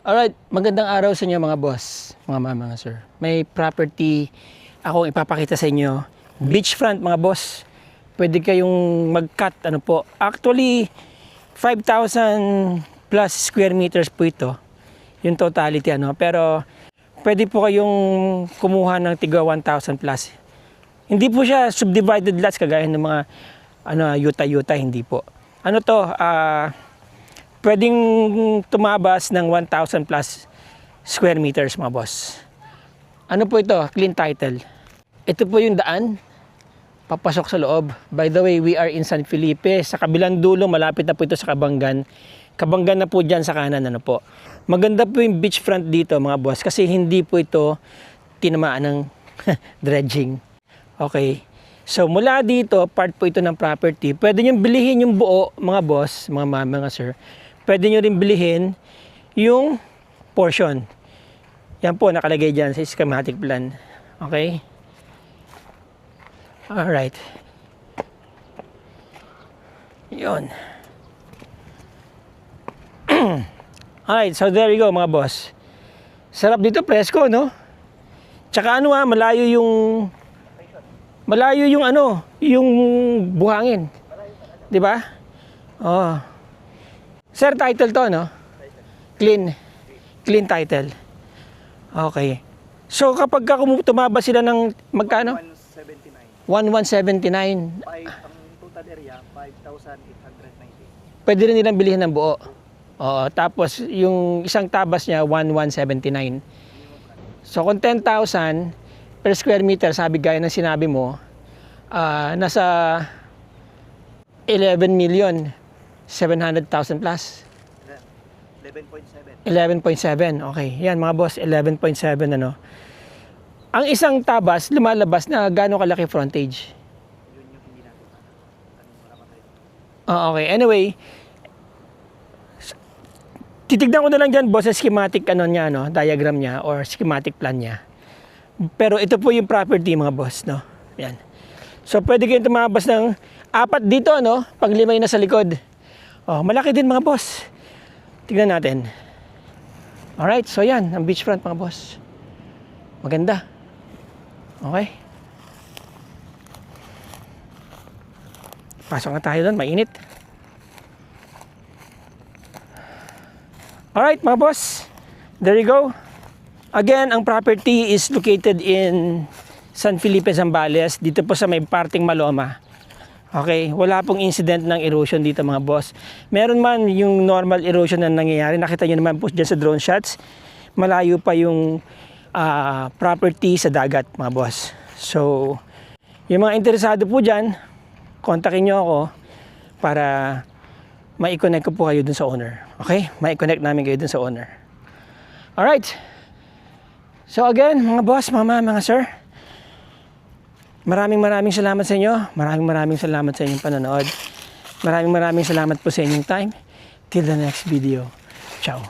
Alright, magandang araw sa inyo mga boss, mga mama, mga sir. May property akong ipapakita sa inyo. Beachfront mga boss. Pwede kayong mag-cut, ano po. Actually, 5,000 plus square meters po ito. Yung totality, ano. Pero, pwede po kayong kumuha ng tiga 1,000 plus. Hindi po siya subdivided lots kagaya ng mga yuta-yuta, hindi po. Ano to, pwedeng tumabas ng 1,000 plus square meters mga boss. Ano po ito? Clean title. Ito po yung daan papasok sa loob. By the way, we are in San Felipe. Sa kabilang dulo, malapit na po ito sa Kabanggan. Kabanggan na po dyan sa kanan. Ano po. Maganda po yung beachfront dito mga boss kasi hindi po ito tinamaan ng dredging. Okay. So mula dito, part po ito ng property. Pwede nyo bilihin yung buo mga boss, mga mama, mga sir. Pwede nyo rin bilihin yung portion. Yan po, nakalagay dyan sa schematic plan. Okay? Alright. Yun. Alright, so there you go mga boss. Sarap dito, presko, no? Tsaka malayo yung yung buhangin. 'Di ba? Oh. Sir, title to, no? Clean title. Okay. So kapag tumaba sila ng magkano? 1,179. Ang total area 5,890. Pwede rin nilang bilhin ng buo. Oo, tapos yung isang tabas niya 1,179. So kung 10,000 per square meter, sabi gaya ng sinabi mo, nasa 11,700,000 plus. 11.7. 11.7. Okay. Yan mga boss, 11.7 ano. Ang isang tabas lumalabas na gaano kalaki frontage. Yun yung hindi natin wala pa tayo. Okay. Anyway, titignan ko na lang dyan boss sa schematic diagram niya or schematic plan niya. Pero ito po yung property mga boss, no? Yan. So pwede kayong tumabas ng 4 dito, no? Pag 5 na sa likod. Oh, malaki din mga boss. Tignan natin. Alright, so yan, ang beachfront mga boss. Maganda. Okay. Pasok na tayo doon, mainit. Alright mga boss, there you go. Again, ang property is located in San Felipe, Zambales. Dito po sa may parting Maloma. Okay, wala pong incident ng erosion dito mga boss. Meron man yung normal erosion na nangyayari. Nakita nyo naman po dyan sa drone shots. Malayo pa yung property sa dagat mga boss. So, yung mga interesado po dyan, kontakin nyo ako para ma-connect ko po kayo dun sa owner. Okay? Ma-connect namin kayo dun sa owner. Alright. So again, mga boss, mga sir, maraming salamat sa inyo. Maraming salamat sa inyong panonood. Maraming salamat po sa inyong time. Till the next video. Ciao.